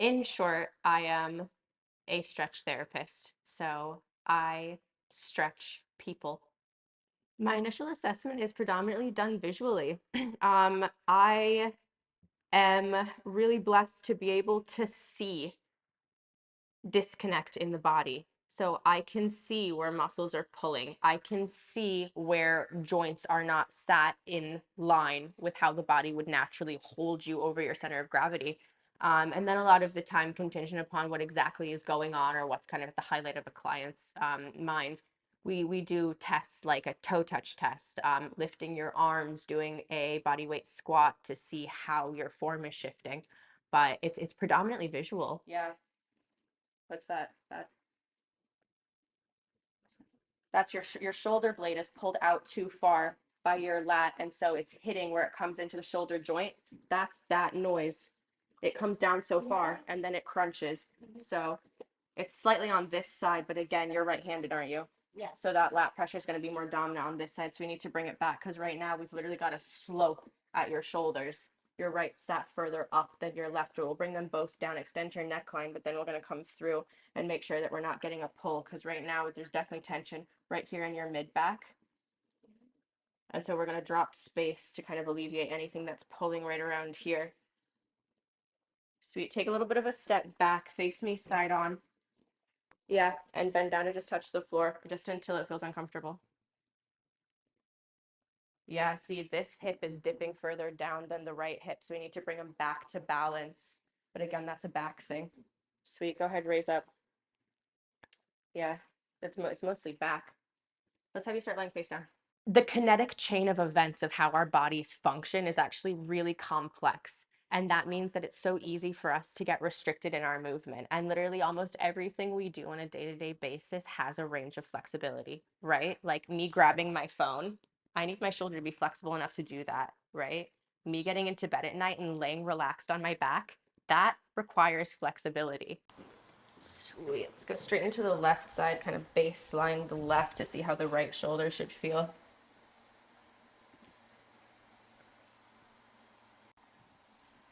In short, I am a stretch therapist, so I stretch people. My initial assessment is predominantly done visually. I am really blessed to be able to see disconnect in the body. So I can see where muscles are pulling. I can see where joints are not sat in line with how the body would naturally hold you over your center of gravity. And then a lot of the time, contingent upon what exactly is going on or what's kind of at the highlight of a client's mind, we do tests like a toe touch test, lifting your arms, doing a body weight squat to see how your form is shifting. But it's predominantly visual. Yeah. What's that? That's your shoulder blade is pulled out too far by your lat, and so it's hitting where it comes into the shoulder joint. That's that noise. It comes down so far and then it crunches. So it's slightly on this side, but again, you're right-handed, aren't you? Yeah. So that lat pressure is going to be more dominant on this side. So we need to bring it back because right now we've literally got a slope at your shoulders. Your right sat further up than your left. We'll bring them both down, extend your neckline, but then we're going to come through and make sure that we're not getting a pull because right now there's definitely tension right here in your mid back. And so we're going to drop space to kind of alleviate anything that's pulling right around here. Sweet. Take a little bit of a step back, face me side on. Yeah, and bend down and just touch the floor just until it feels uncomfortable. Yeah, see, this hip is dipping further down than the right hip, so we need to bring them back to balance. But again, that's a back thing. Sweet, go ahead, raise up. Yeah, it's mostly back. Let's have you start lying face down. The kinetic chain of events of how our bodies function is actually really complex. And that means that it's so easy for us to get restricted in our movement. And literally almost everything we do on a day-to-day basis has a range of flexibility, right? Like me grabbing my phone, I need my shoulder to be flexible enough to do that, right? Me getting into bed at night and laying relaxed on my back, that requires flexibility. Sweet. Let's go straight into the left side, kind of baseline the left to see how the right shoulder should feel.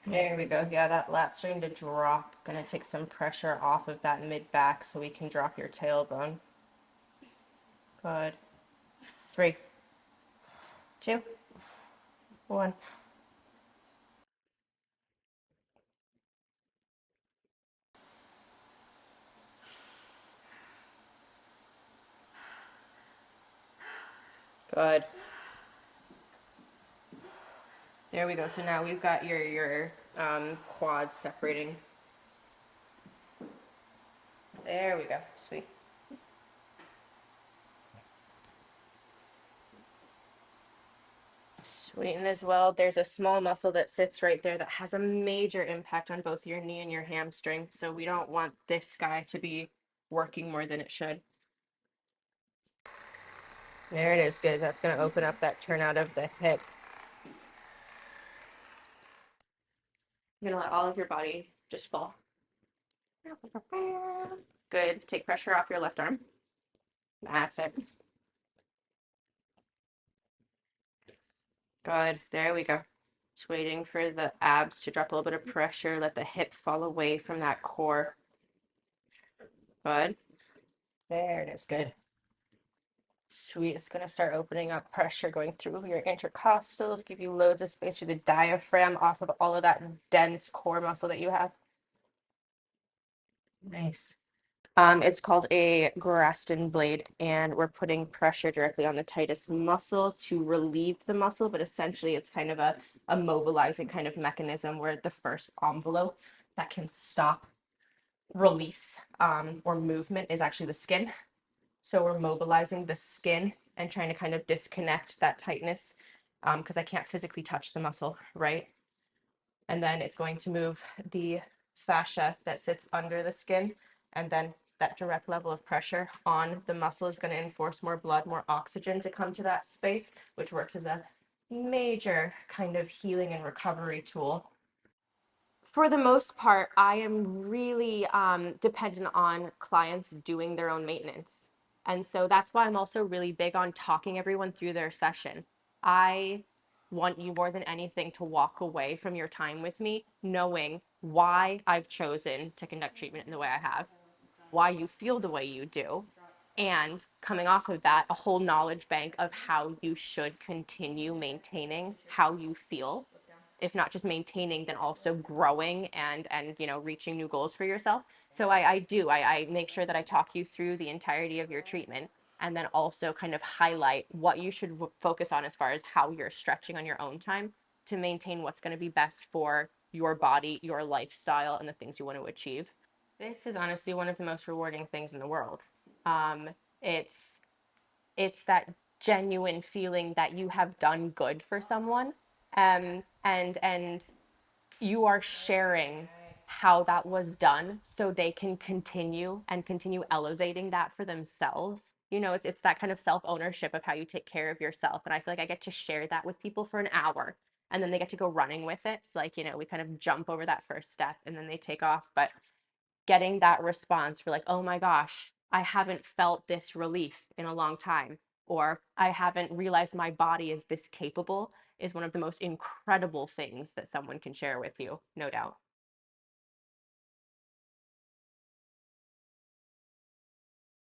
There we go. Yeah, that lat's starting to drop. Gonna take some pressure off of that mid back so we can drop your tailbone. Good. 3, 2, 1. Good. There we go. So now we've got your quads separating. There we go. Sweet. Sweet. And as well, there's a small muscle that sits right there that has a major impact on both your knee and your hamstring. So we don't want this guy to be working more than it should. There it is. Good. That's going to open up that turnout of the hip. You're going to let all of your body just fall. Good. Take pressure off your left arm. That's it. Good. There we go. Just waiting for the abs to drop a little bit of pressure. Let the hip fall away from that core. Good. There it is. Good. Sweet. It's going to start opening up pressure going through your intercostals, give you loads of space through the diaphragm off of all of that dense core muscle that you have. Nice. It's called a Graston blade, and we're putting pressure directly on the tightest muscle to relieve the muscle, but essentially it's kind of a mobilizing kind of mechanism where the first envelope that can stop release or movement is actually the skin. So we're mobilizing the skin and trying to kind of disconnect that tightness because I can't physically touch the muscle, right? And then it's going to move the fascia that sits under the skin, and then that direct level of pressure on the muscle is going to enforce more blood, more oxygen to come to that space, which works as a major kind of healing and recovery tool. For the most part, I am really dependent on clients doing their own maintenance. And so that's why I'm also really big on talking everyone through their session. I want you more than anything to walk away from your time with me knowing why I've chosen to conduct treatment in the way I have, why you feel the way you do, and coming off of that, a whole knowledge bank of how you should continue maintaining how you feel, if not just maintaining, then also growing and reaching new goals for yourself. So I make sure that I talk you through the entirety of your treatment, and then also kind of highlight what you should focus on as far as how you're stretching on your own time to maintain what's going to be best for your body, your lifestyle, and the things you want to achieve. This is honestly one of the most rewarding things in the world. Um, it's it's that genuine feeling that you have done good for someone, and you are sharing how that was done so they can continue elevating that for themselves. It's that kind of self-ownership of how you take care of yourself, and I feel like I get to share that with people for an hour, and then they get to go running with it. So like, we kind of jump over that first step and then they take off. But getting that response for like, oh my gosh, I haven't felt this relief in a long time, or I haven't realized my body is this capable, is one of the most incredible things that someone can share with you, no doubt.